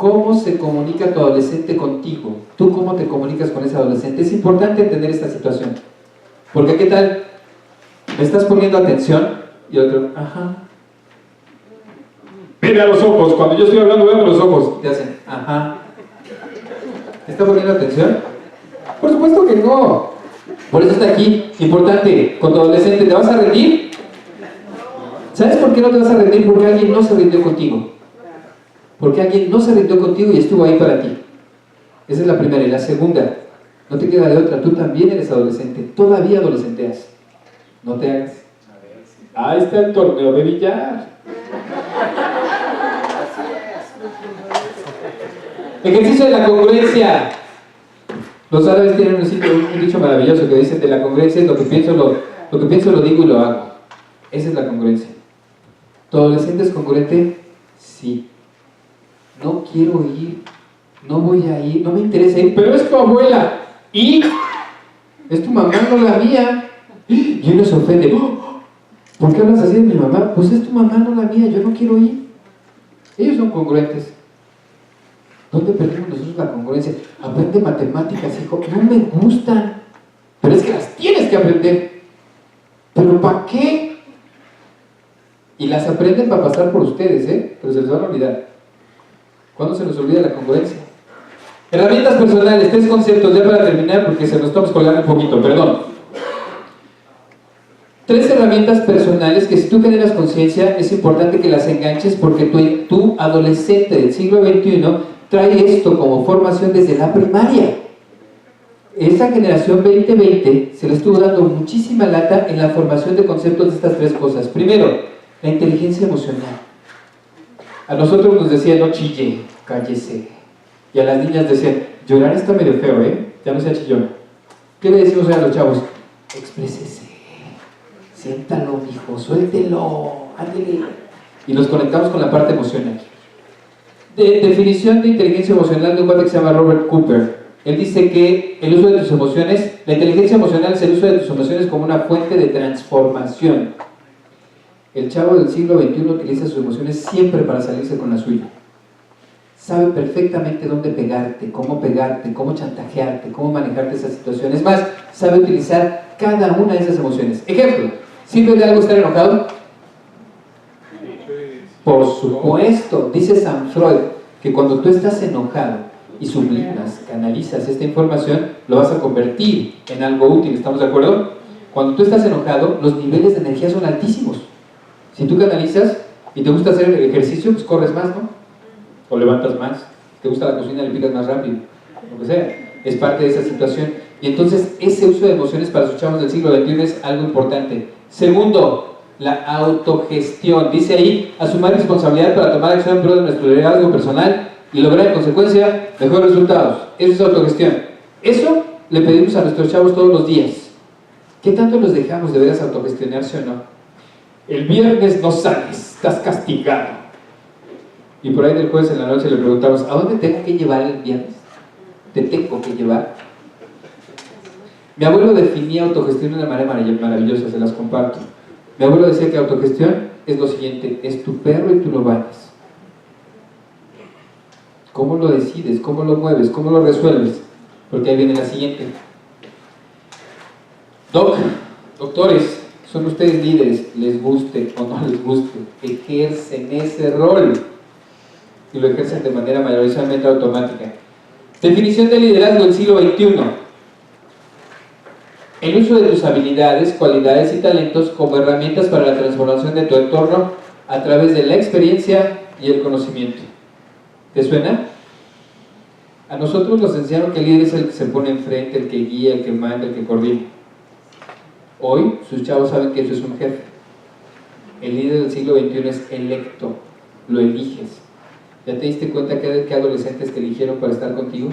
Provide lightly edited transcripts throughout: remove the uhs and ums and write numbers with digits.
¿Cómo se comunica tu adolescente contigo? ¿Tú cómo te comunicas con ese adolescente? Es importante entender esta situación. Porque ¿qué tal? ¿Me estás poniendo atención? Y otro, ajá. Veme a los ojos, cuando yo estoy hablando, veme a los ojos. Te hacen, ajá. ¿Me está poniendo atención? Por supuesto que no. Por eso está aquí, importante, con tu adolescente, ¿te vas a rendir? ¿Sabes por qué no te vas a rendir? Porque alguien no se rindió contigo. Porque alguien no se rindió contigo y estuvo ahí para ti. Esa es la primera. Y la segunda, no te queda de otra, tú también eres adolescente, todavía adolescenteas. No te hagas. Ahí está el torneo de billar. Ejercicio de la congruencia. Los árabes tienen un dicho maravilloso que dice: de la congruencia es lo que pienso, lo digo y lo hago. Esa es la congruencia. ¿Tu adolescente es congruente? Sí. No quiero ir, no voy a ir, no me interesa ir, pero es tu abuela. ¿Y? Es tu mamá, no la mía. Y uno se ofende. ¿Por qué hablas así de mi mamá? Pues es tu mamá, no la mía, yo no quiero ir. Ellos son congruentes. ¿Dónde perdemos nosotros la congruencia? Aprende matemáticas, hijo. No me gustan, pero es que las tienes que aprender. ¿Pero para qué? Y las aprenden para pasar por ustedes, pero se les van a olvidar. ¿Cuándo se nos olvida la congruencia? Herramientas personales, 3 conceptos ya para terminar, porque se nos estamos colgando un poquito, perdón. 3 herramientas personales que si tú generas conciencia es importante que las enganches, porque tu adolescente del siglo XXI trae esto como formación desde la primaria. Esa generación 2020 se le estuvo dando muchísima lata en la formación de conceptos de estas 3 cosas. Primero, la inteligencia emocional. A nosotros nos decían: no chille, cállese. Y a las niñas decían: llorar está medio feo, ya no sea chillón. ¿Qué le decimos hoy a los chavos? Exprésese, siéntalo, mijo, suéltelo, ándele. Y nos conectamos con la parte emocional. Definición de inteligencia emocional de un cuate que se llama Robert Cooper. Él dice que el uso de tus emociones, la inteligencia emocional es el uso de tus emociones como una fuente de transformación. El chavo del siglo XXI utiliza sus emociones siempre para salirse con la suya. Sabe perfectamente dónde pegarte, cómo chantajearte, cómo manejarte esas situaciones. Es más, sabe utilizar cada una de esas emociones. Ejemplo, ¿sirve de algo estar enojado? Por supuesto. Dice San Freud que cuando tú estás enojado y sublimas, canalizas esta información, lo vas a convertir en algo útil. ¿Estamos de acuerdo? Cuando tú estás enojado, los niveles de energía son altísimos. Si tú canalizas y te gusta hacer el ejercicio, pues corres más, ¿no? O levantas más. Te gusta la cocina, le picas más rápido. Lo que sea. Es parte de esa situación. Y entonces, ese uso de emociones para sus chavos del siglo XXI es algo importante. Segundo, la autogestión. Dice ahí: asumir responsabilidad para tomar acción en pro de nuestro liderazgo personal y lograr en consecuencia mejores resultados. Eso es autogestión. Eso le pedimos a nuestros chavos todos los días. ¿Qué tanto los dejamos de veras autogestionarse o no? El viernes no sales, estás castigado. Y por ahí del jueves en la noche le preguntamos: ¿a dónde tengo que llevar el viernes? ¿Te tengo que llevar? Mi abuelo definía autogestión de una manera maravillosa, se las comparto. Mi abuelo decía que autogestión es lo siguiente: es tu perro y tú lo bañas. ¿Cómo lo decides? ¿Cómo lo mueves? ¿Cómo lo resuelves? Porque ahí viene la siguiente. Doctores, son ustedes líderes, les guste o no les guste, ejercen ese rol y lo ejercen de manera mayoritariamente automática. Definición de liderazgo del siglo XXI: el uso de tus habilidades, cualidades y talentos como herramientas para la transformación de tu entorno a través de la experiencia y el conocimiento. ¿Te suena? A nosotros nos enseñaron que el líder es el que se pone enfrente, el que guía, el que manda, el que coordina. Hoy sus chavos saben que eso es un jefe. El líder del siglo XXI es electo, lo eliges. ¿Ya te diste cuenta qué adolescentes te eligieron para estar contigo?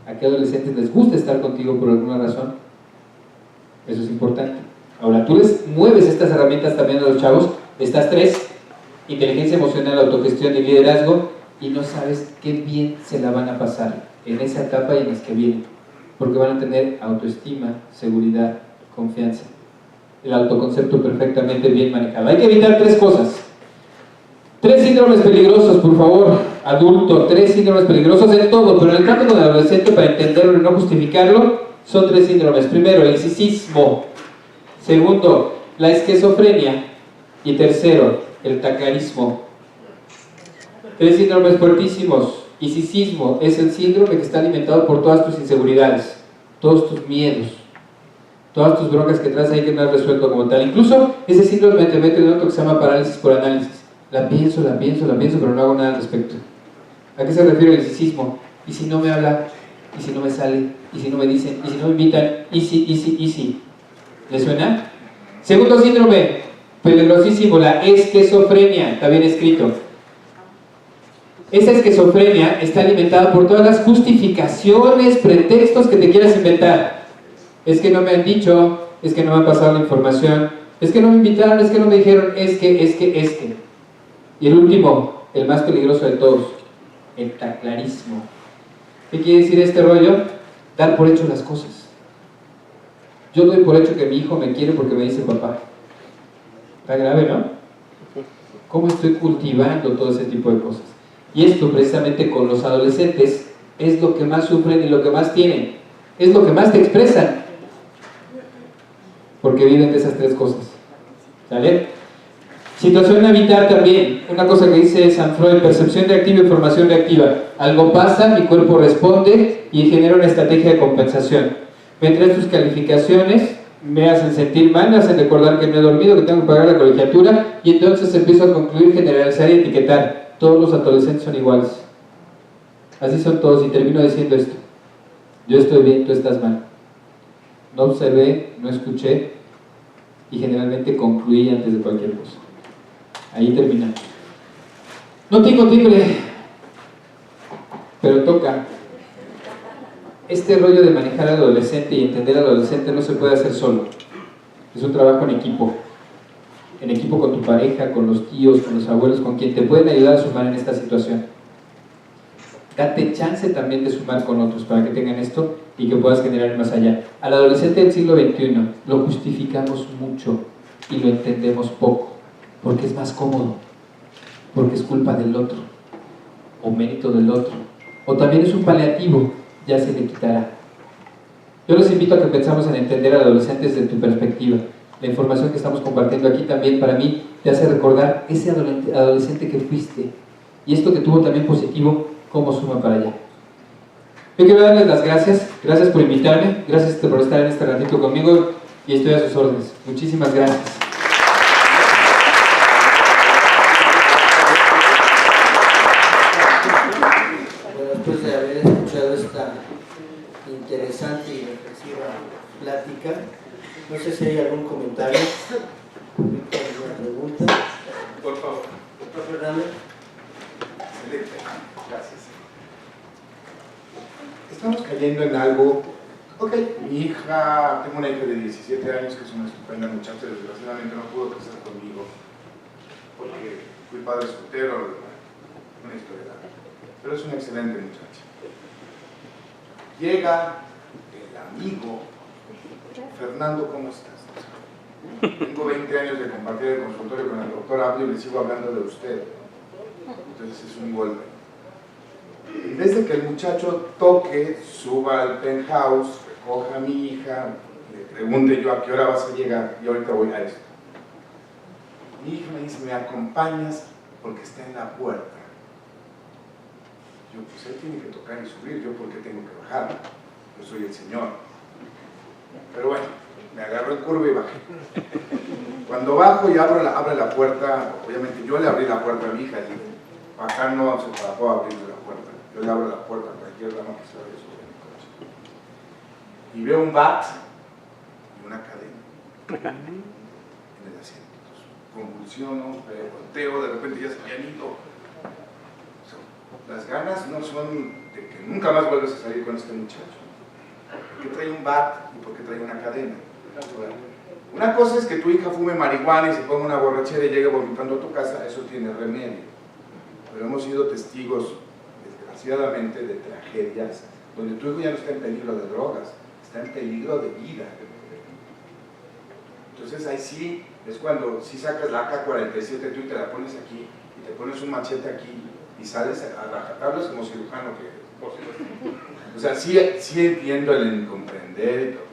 ¿A qué adolescentes les gusta estar contigo por alguna razón? Eso es importante. Ahora, tú les mueves estas herramientas también a los chavos, estas 3, inteligencia emocional, autogestión y liderazgo, y no sabes qué bien se la van a pasar en esa etapa y en las que vienen, porque van a tener autoestima, seguridad, confianza, el autoconcepto perfectamente bien manejado. Hay que evitar 3 cosas: 3 síndromes peligrosos, por favor, adulto, 3 síndromes peligrosos en todo, pero en el trato con el adolescente, para entenderlo y no justificarlo, son 3 síndromes. Primero, el narcisismo. Segundo, la esquizofrenia. Y tercero, el taclarismo. 3 síndromes fuertísimos. Narcisismo es el síndrome que está alimentado por todas tus inseguridades, todos tus miedos, todas tus broncas que traes ahí que no has resuelto como tal. Incluso ese síndrome te mete en otro que se llama parálisis por análisis. La pienso, pero no hago nada al respecto. ¿A qué se refiere el narcisismo? ¿Y si no me habla? ¿Y si no me sale? ¿Y si no me dicen? ¿Y si no me invitan? ¿Y si? ¿Le suena? Segundo síndrome, peligrosísimo, la esquizofrenia, está bien escrito. Esa esquizofrenia está alimentada por todas las justificaciones, pretextos que te quieras inventar. Es que no me han dicho, es que no me han pasado la información, es que no me invitaron, es que no me dijeron, es que. Y el último, el más peligroso de todos, el taclarismo. ¿Qué quiere decir este rollo? Dar por hecho las cosas. Yo doy por hecho que mi hijo me quiere porque me dice papá. Está grave, ¿no? ¿Cómo estoy cultivando todo ese tipo de cosas? Y esto precisamente con los adolescentes es lo que más sufren y lo que más tienen. Es lo que más te expresan. Porque viven de esas 3 cosas. ¿Sale? Situación a evitar también, una cosa que dice San Freud, percepción reactiva y formación reactiva. Algo pasa, mi cuerpo responde y genera una estrategia de compensación. Mientras tus calificaciones me hacen sentir mal, me hacen recordar que no he dormido, que tengo que pagar la colegiatura, y entonces empiezo a concluir, generalizar y etiquetar. Todos los adolescentes son iguales. Así son todos, y termino diciendo esto. Yo estoy bien, tú estás mal. No observé, no escuché, y generalmente concluí antes de cualquier cosa. Ahí termina. No tengo timbre, pero toca. Este rollo de manejar al adolescente y entender al adolescente no se puede hacer solo. Es un trabajo en equipo. En equipo con tu pareja, con los tíos, con los abuelos, con quien te pueden ayudar a sumar en esta situación. Date chance también de sumar con otros para que tengan esto y que puedas generar más allá. Al adolescente del siglo XXI lo justificamos mucho y lo entendemos poco. Porque es más cómodo, porque es culpa del otro, o mérito del otro, o también es un paliativo, ya se le quitará. Yo les invito a que pensamos en entender al adolescente desde tu perspectiva. La información que estamos compartiendo aquí también para mí te hace recordar ese adolescente que fuiste, y esto que tuvo también positivo, cómo suma para allá. Yo quiero darles las gracias por invitarme, gracias por estar en este ratito conmigo, y estoy a sus órdenes. Muchísimas gracias. Después de haber escuchado esta interesante y reflexiva plática, no sé si hay algún comentario, alguna pregunta. Por favor. Doctor Fernández. Excelente, gracias. Estamos cayendo en algo. Ok, mi hija, tengo una hija de 17 años que es una estupenda muchacha, desgraciadamente no pudo crecer conmigo porque fui padre soltero, una historia larga. Pero es una excelente muchacha. Llega el amigo, Fernando, ¿cómo estás? Tengo 20 años de compartir el consultorio con el doctor Abel y le sigo hablando de usted. Entonces es un golpe. En vez de que el muchacho toque, suba al penthouse, recoja a mi hija, le pregunte yo a qué hora vas a llegar y ahorita voy a esto. Mi hija me dice, ¿me acompañas? Porque está en la puerta. Yo, pues él tiene que tocar y subir, yo porque tengo que bajar, yo soy el señor. Pero bueno, me agarro en curva y bajé. Cuando bajo y abre la puerta, obviamente yo le abrí la puerta a mi hija, y acá no se trató de abrirle la puerta, yo le abro la puerta a cualquier dama que se abre sobre mi coche. Y veo un bat y una cadena en el asiento. Convulsiono, me volteo, de repente ya se me han ido. Las ganas no son de que nunca más vuelves a salir con este muchacho. Porque trae un bat y porque trae una cadena. Una cosa es que tu hija fume marihuana y se ponga una borrachera y llegue vomitando a tu casa, eso tiene remedio. Pero hemos sido testigos, desgraciadamente, de tragedias donde tu hijo ya no está en peligro de drogas, está en peligro de vida. Entonces ahí sí es cuando si sacas la AK-47 tú y te la pones aquí y te pones un machete aquí y sales a rajatablas como cirujano que eres. O sea, sí entiendo el comprender y todo.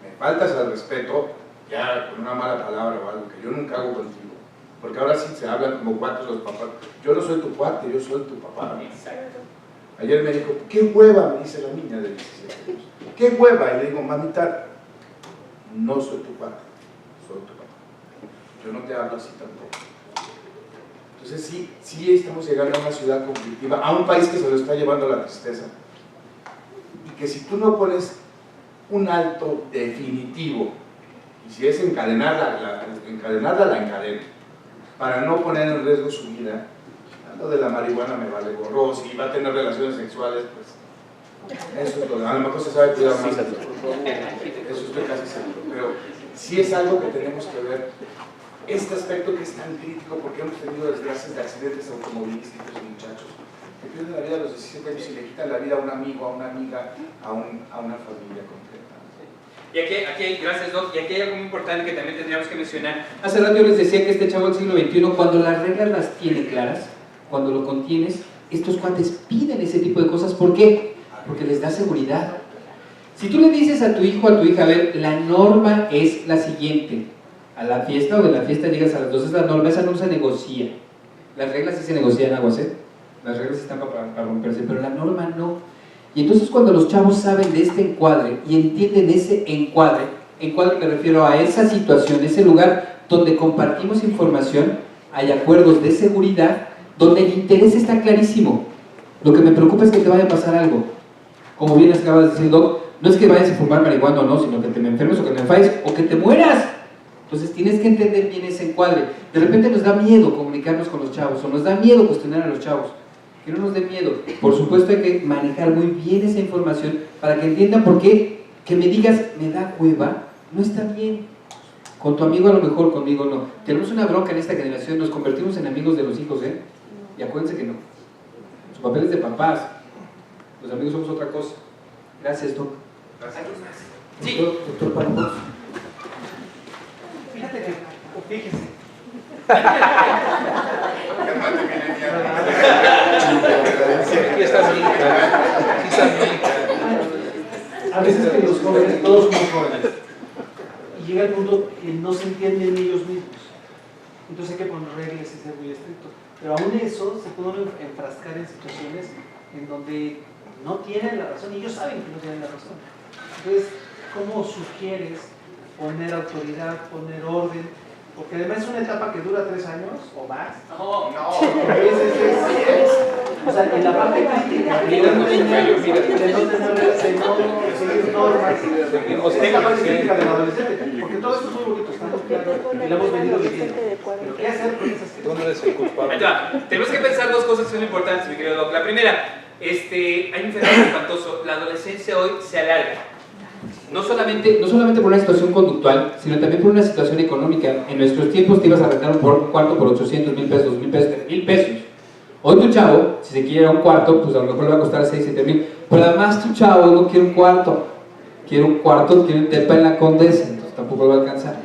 Me faltas al respeto, ya con una mala palabra o algo que yo nunca hago contigo. Porque ahora sí se hablan como cuates los papás. Yo no soy tu cuate, yo soy tu papá. Ayer me dijo, ¿qué hueva? Me dice la niña de 17 años. ¿Qué hueva? Y le digo, mamita, no soy tu cuate, soy tu papá. Yo no te hablo así tampoco. Entonces sí estamos llegando a una ciudad conflictiva, a un país que se lo está llevando a la tristeza. Y que si tú no pones un alto definitivo, y si es encadenarla, la encadena, para no poner en riesgo su vida, lo de la marihuana me vale gorro, si va a tener relaciones sexuales, pues eso es lo, a lo mejor se sabe cuidar más, eso estoy casi seguro, pero sí es algo que tenemos que ver, este aspecto que es tan crítico, porque hemos tenido desgracias de accidentes automovilísticos de muchachos que pierden la vida a los 17 años y le quitan la vida a un amigo, a una amiga, a una familia completa. Y aquí, gracias Doc, y aquí hay algo muy importante que también tendríamos que mencionar. Hace rato yo les decía que este chavo del siglo XXI, cuando las reglas las tiene claras, cuando lo contienes, estos cuates piden ese tipo de cosas. ¿Por qué? Porque les da seguridad. Si tú le dices a tu hijo o a tu hija, a ver, la norma es la siguiente, a la fiesta o de la fiesta llegas a las 2, es la norma, esa no se negocia. Las reglas sí se negocian, aguas, las reglas están para romperse, pero la norma no. Y entonces cuando los chavos saben de este encuadre y entienden ese encuadre me refiero a esa situación, ese lugar donde compartimos información, hay acuerdos de seguridad, donde el interés está clarísimo. Lo que me preocupa es que te vaya a pasar algo. Como bien acabas de decir, Doc, no es que vayas a fumar marihuana o no, sino que te me enfermes o que te enfades o que te mueras. Entonces tienes que entender bien ese encuadre. De repente nos da miedo comunicarnos con los chavos o nos da miedo cuestionar a los chavos. Que no nos dé miedo. Por supuesto hay que manejar muy bien esa información para que entiendan por qué que me digas, me da cueva, no está bien. Con tu amigo a lo mejor, conmigo no. Tenemos una bronca en esta generación, nos convertimos en amigos de los hijos, y acuérdense que no. Su papel es de papás. Los amigos somos otra cosa. Gracias, Doc. Gracias. Sí. Doctor Palmos. Fíjate que, fíjese. Aquí está mi hija. Aquí está mi hija. A veces que los jóvenes, todos somos jóvenes, y llega el punto que no se entienden ellos mismos. Entonces hay que poner reglas y ser muy estrictos. Pero aún eso se puede enfrascar en situaciones en donde no tienen la razón y ellos saben que no tienen la razón. Entonces, ¿cómo sugieres poner autoridad, poner orden? Porque además es una etapa que dura 3 años o más. No. O sea, en la parte crítica, de no tener seguir normas, en la parte crítica del adolescente, porque todo esto es muy bonito, está muy claro, y lo hemos venido viviendo. Pero ¿qué hacer con esas cosas? ¿Dónde eres el culpable? Ahí te va. Tenemos que pensar dos cosas que son importantes, mi querido Doc. La primera, hay un fenómeno espantoso. La adolescencia hoy se alarga. No solamente por una situación conductual, sino también por una situación económica. En nuestros tiempos te ibas a rentar un cuarto por 800,000 pesos, 2,000 pesos, 3,000 pesos. Hoy tu chavo, si se quiere ir a un cuarto, pues a lo mejor le va a costar 6, 7,000. Pero además tu chavo no quiere un cuarto. Quiere un depa en la Condesa, entonces tampoco lo va a alcanzar.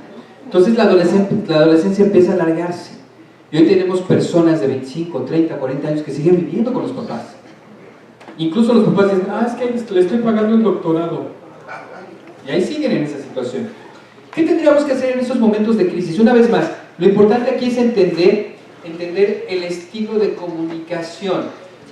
Entonces la adolescencia empieza a alargarse. Y hoy tenemos personas de 25, 30, 40 años que siguen viviendo con los papás. Incluso los papás dicen, es que le estoy pagando el doctorado. Y ahí siguen en esa situación. ¿Qué tendríamos que hacer en esos momentos de crisis? Una vez más, lo importante aquí es entender el estilo de comunicación.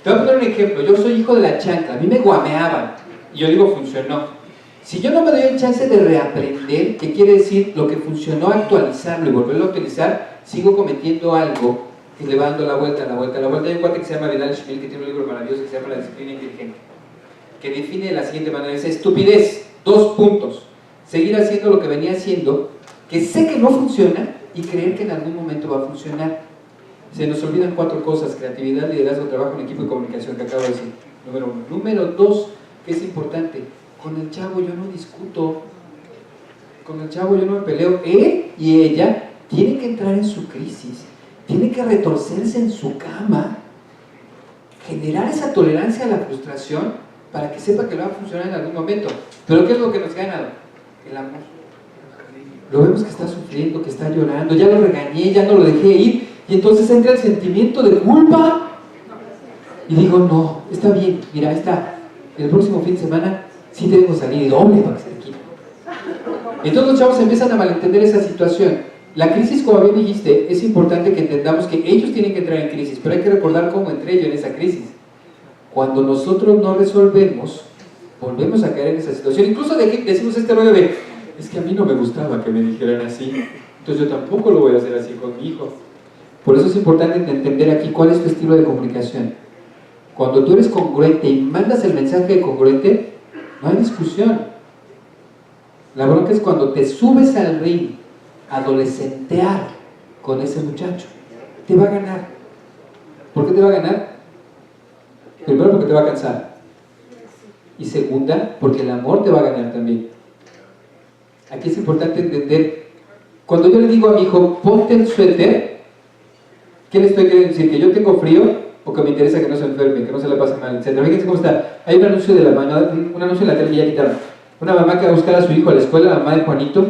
Te voy a poner un ejemplo. Yo soy hijo de la chancla, a mí me guameaban. Y yo digo, funcionó. Si yo no me doy el chance de reaprender, que quiere decir lo que funcionó, actualizarlo y volverlo a utilizar, sigo cometiendo algo que le va dando la vuelta. Hay un cuate que se llama Vidal Schmil, que tiene un libro maravilloso que se llama La disciplina inteligente, que define de la siguiente manera: es estupidez. 2 puntos. Seguir haciendo lo que venía haciendo, que sé que no funciona, y creer que en algún momento va a funcionar. Se nos olvidan 4 cosas: creatividad, liderazgo, trabajo en equipo y comunicación, que acabo de decir. Número 1. Número 2, que es importante: con el chavo yo no discuto, con el chavo yo no me peleo. Él y ella tienen que entrar en su crisis, tienen que retorcerse en su cama, generar esa tolerancia a la frustración, para que sepa que lo va a funcionar en algún momento. Pero ¿qué es lo que nos gana? El amor. Lo vemos que está sufriendo, que está llorando, ya lo regañé, ya no lo dejé ir, Y entonces entra el sentimiento de culpa. Y digo, no, está bien, mira, el próximo fin de semana sí debo salir doble para que se te quite. Entonces los chavos empiezan a malentender esa situación. La crisis, como bien dijiste, es importante que entendamos que ellos tienen que entrar en crisis, pero hay que recordar cómo entré yo en esa crisis. Cuando nosotros no resolvemos, volvemos a caer en esa situación. Incluso decimos este rollo de, es que a mí no me gustaba que me dijeran así, entonces yo tampoco lo voy a hacer así con mi hijo. Por eso es importante entender aquí cuál es tu estilo de comunicación. Cuando tú eres congruente y mandas el mensaje congruente, no hay discusión. La bronca es cuando te subes al ring a adolescentear con ese muchacho. Te va a ganar. ¿Por qué te va a ganar? Primero, porque te va a cansar. Y segunda, porque el amor te va a ganar también. Aquí es importante entender, cuando yo le digo a mi hijo, ponte el suéter, ¿qué le estoy queriendo decir? ¿Que yo tengo frío? ¿O que me interesa que no se enferme, que no se la pase mal, etcétera? Fíjense cómo está. Hay un anuncio de la mamá, un anuncio en la tele que ya quitaron. Una mamá que va a buscar a su hijo a la escuela, la mamá de Juanito,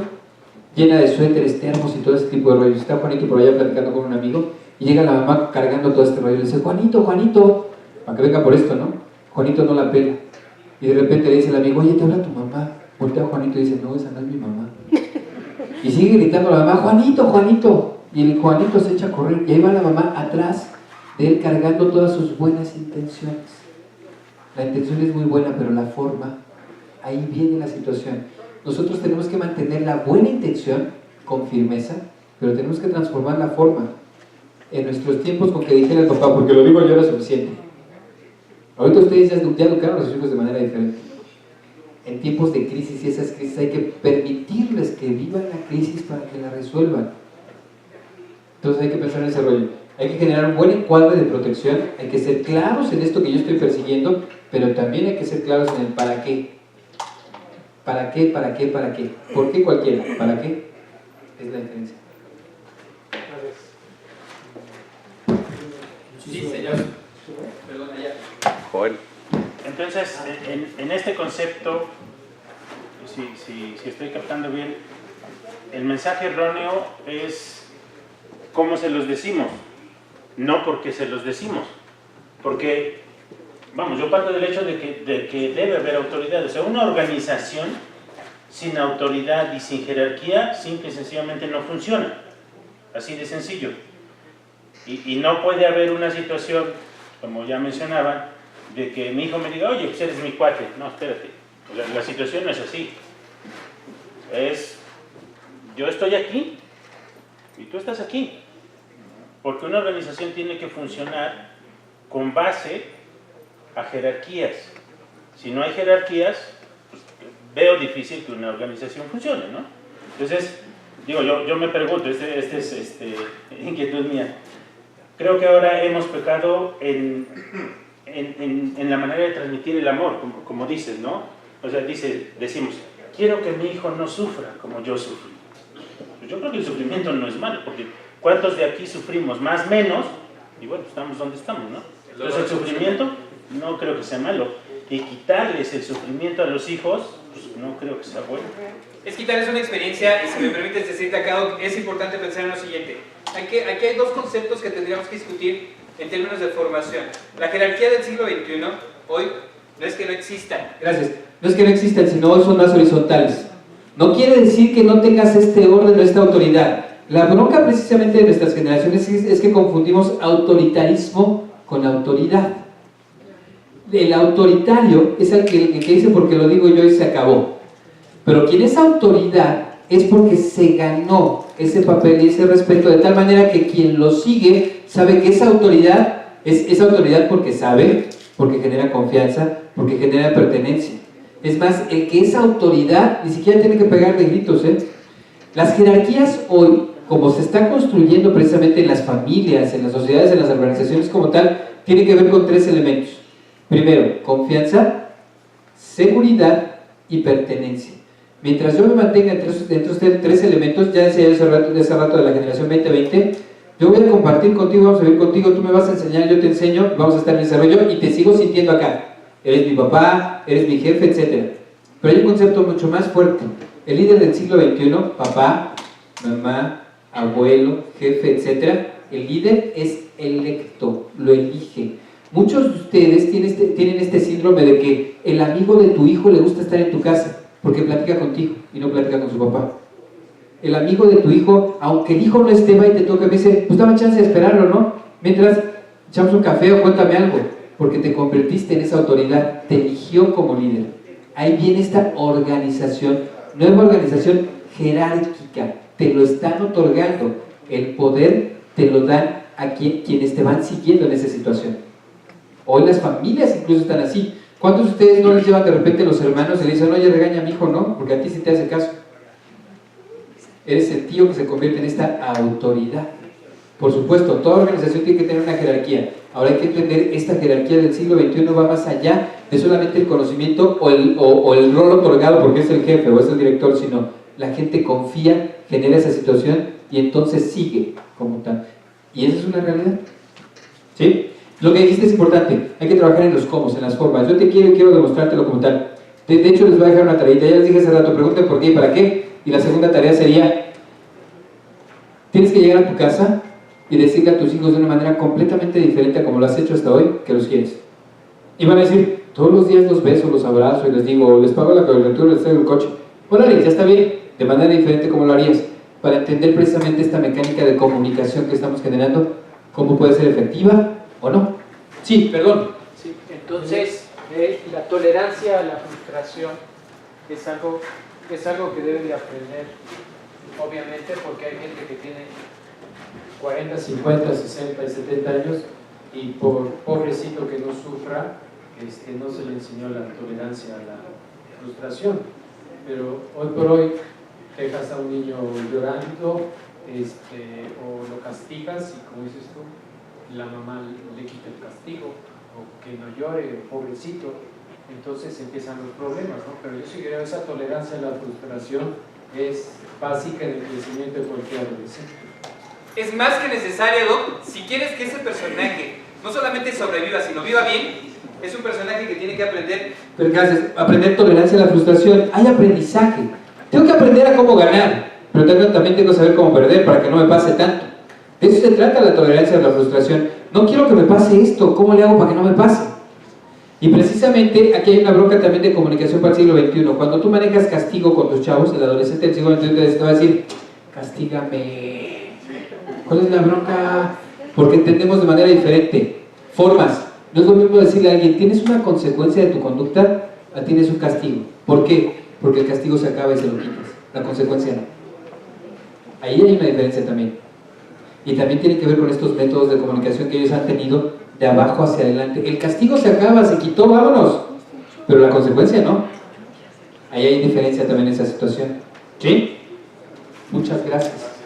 llena de suéteres, termos y todo ese tipo de rollos. Está Juanito por allá platicando con un amigo y llega la mamá cargando todo este rollo. Le dice, Juanito, Juanito, para que venga por esto, ¿no? Juanito no la pela. Y de repente le dice el amigo, oye, te habla tu mamá. Voltea a Juanito y dice, no, esa no es mi mamá. Y sigue gritando a la mamá, Juanito, Juanito. Y el Juanito se echa a correr y ahí va la mamá atrás de él cargando todas sus buenas intenciones. La intención es muy buena, pero la forma, ahí viene la situación. Nosotros tenemos que mantener la buena intención con firmeza, pero tenemos que transformar la forma. En nuestros tiempos, con que dijera el papá, porque lo digo yo, era suficiente. Ahorita ustedes ya educaron a sus hijos de manera diferente. En tiempos de crisis y esas crisis hay que permitirles que vivan la crisis para que la resuelvan. Entonces hay que pensar en ese rollo. Hay que generar un buen encuadre de protección, hay que ser claros en esto que yo estoy persiguiendo, pero también hay que ser claros en el para qué. ¿Para qué? ¿Para qué? ¿Para qué? ¿Por qué cualquiera? ¿Para qué? Es la diferencia. Sí, señor. Perdón, allá. Joel. Entonces, en este concepto, si estoy captando bien, el mensaje erróneo es cómo se los decimos, no porque se los decimos. Porque, vamos, yo parto del hecho de que debe haber autoridad. O sea, una organización sin autoridad y sin jerarquía, simple y sencillamente no funciona. Así de sencillo. Y no puede haber una situación, como ya mencionaban, de que mi hijo me diga, oye, pues eres mi cuate. No, espérate. O sea, la situación no es así. Es, yo estoy aquí y tú estás aquí. Porque una organización tiene que funcionar con base a jerarquías. Si no hay jerarquías, pues, veo difícil que una organización funcione, ¿no? Entonces, digo, yo me pregunto, este es inquietud mía. Creo que ahora hemos pecado en la manera de transmitir el amor, como dices, ¿no? O sea, decimos, quiero que mi hijo no sufra como yo sufrí. Pues yo creo que el sufrimiento no es malo, porque ¿cuántos de aquí sufrimos? Más, menos, y bueno, estamos donde estamos, ¿no? Entonces el sufrimiento no creo que sea malo, y quitarles el sufrimiento a los hijos, pues no creo que sea bueno. Es quitarles una experiencia, y si me permites decirte acá, es importante pensar en lo siguiente. Aquí hay dos conceptos que tendríamos que discutir en términos de formación. La jerarquía del siglo XXI, hoy, no es que no exista. Gracias. No es que no existan, sino son más horizontales. No quiere decir que no tengas este orden o esta autoridad. La bronca precisamente de nuestras generaciones es que confundimos autoritarismo con autoridad. El autoritario es el que dice porque lo digo yo y se acabó. Pero quien es autoridad es porque se ganó ese papel y ese respeto de tal manera que quien lo sigue sabe que esa autoridad es autoridad porque sabe, porque genera confianza, porque genera pertenencia. Es más, el que es autoridad ni siquiera tiene que pegar de gritos, ¿eh? Las jerarquías hoy, como se está construyendo precisamente en las familias, en las sociedades, en las organizaciones como tal, tiene que ver con tres elementos. Primero, confianza, seguridad y pertenencia. Mientras yo me mantenga entre estos tres elementos, ya decía yo hace rato de la generación 2020, yo voy a compartir contigo, vamos a vivir contigo, tú me vas a enseñar, yo te enseño, vamos a estar en desarrollo y te sigo sintiendo acá. Eres mi papá, eres mi jefe, etc. Pero hay un concepto mucho más fuerte. El líder del siglo XXI, papá, mamá, abuelo, jefe, etc., El líder es electo, lo elige. Muchos de ustedes tienen este síndrome de que el amigo de tu hijo le gusta estar en tu casa porque platica contigo y no platica con su papá. El amigo de tu hijo, aunque el hijo no esté, va y te toca y me dice, pues dame chance de esperarlo, ¿no? Mientras echamos un café o cuéntame algo, porque te convertiste en esa autoridad, te eligió como líder. Ahí viene esta organización, nueva organización jerárquica, te lo están otorgando, el poder te lo dan a quienes te van siguiendo en esa situación. Hoy las familias incluso están así. ¿Cuántos de ustedes no les llevan de repente los hermanos y le dicen, oye, regaña a mi hijo, no? Porque a ti sí te hace caso. Eres el tío que se convierte en esta autoridad. Por supuesto, toda organización tiene que tener una jerarquía. Ahora hay que entender, esta jerarquía del siglo XXI va más allá de solamente el conocimiento o el rol otorgado porque es el jefe o es el director, sino la gente confía, genera esa situación y entonces sigue como tal. Y esa es una realidad. ¿Sí? Lo que dijiste es importante, hay que trabajar en los cómo, en las formas. Yo te quiero demostrártelo como tal. De hecho, les voy a dejar una tareita, ya les dije hace rato, pregunten por qué y para qué. Y la segunda tarea sería, tienes que llegar a tu casa y decirle a tus hijos de una manera completamente diferente a como lo has hecho hasta hoy, que los quieres. Y van a decir, todos los días los beso, los abrazo y les digo, les pago la cobertura, les traigo el coche. Órale, ya está bien, de manera diferente como lo harías, para entender precisamente esta mecánica de comunicación que estamos generando, cómo puede ser efectiva o no. Sí, perdón. Sí, entonces, la tolerancia a la frustración es algo que deben de aprender, obviamente, porque hay gente que tiene 40, 50, 60 y 70 años y por pobrecito que no sufra, no se le enseñó la tolerancia a la frustración. Pero hoy por hoy dejas a un niño llorando o lo castigas y, como dices tú, la mamá le quita el castigo o que no llore, pobrecito, entonces empiezan los problemas, ¿no? Pero yo sí creo que esa tolerancia a la frustración es básica en el crecimiento de cualquier adolescente. Es más que necesario, Doc, si quieres que ese personaje no solamente sobreviva, sino viva bien, es un personaje que tiene que aprender. Pero gracias, aprender tolerancia a la frustración. Hay aprendizaje. Tengo que aprender a cómo ganar, pero también tengo que saber cómo perder para que no me pase tanto. De eso se trata la tolerancia a la frustración. No quiero que me pase esto, ¿cómo le hago para que no me pase? Y precisamente aquí hay una bronca también de comunicación para el siglo XXI. Cuando tú manejas castigo con tus chavos, el adolescente del siglo XXI te va a decir, castígame. ¿Cuál es la bronca? Porque entendemos de manera diferente. Formas. No es lo mismo decirle a alguien, tienes una consecuencia de tu conducta, a tienes un castigo. ¿Por qué? Porque el castigo se acaba y se lo quitas. La consecuencia no. Ahí hay una diferencia también. Y también tiene que ver con estos métodos de comunicación que ellos han tenido de abajo hacia adelante. El castigo se acaba, se quitó, vámonos. Pero la consecuencia no. Ahí hay diferencia también en esa situación. ¿Sí? Muchas gracias.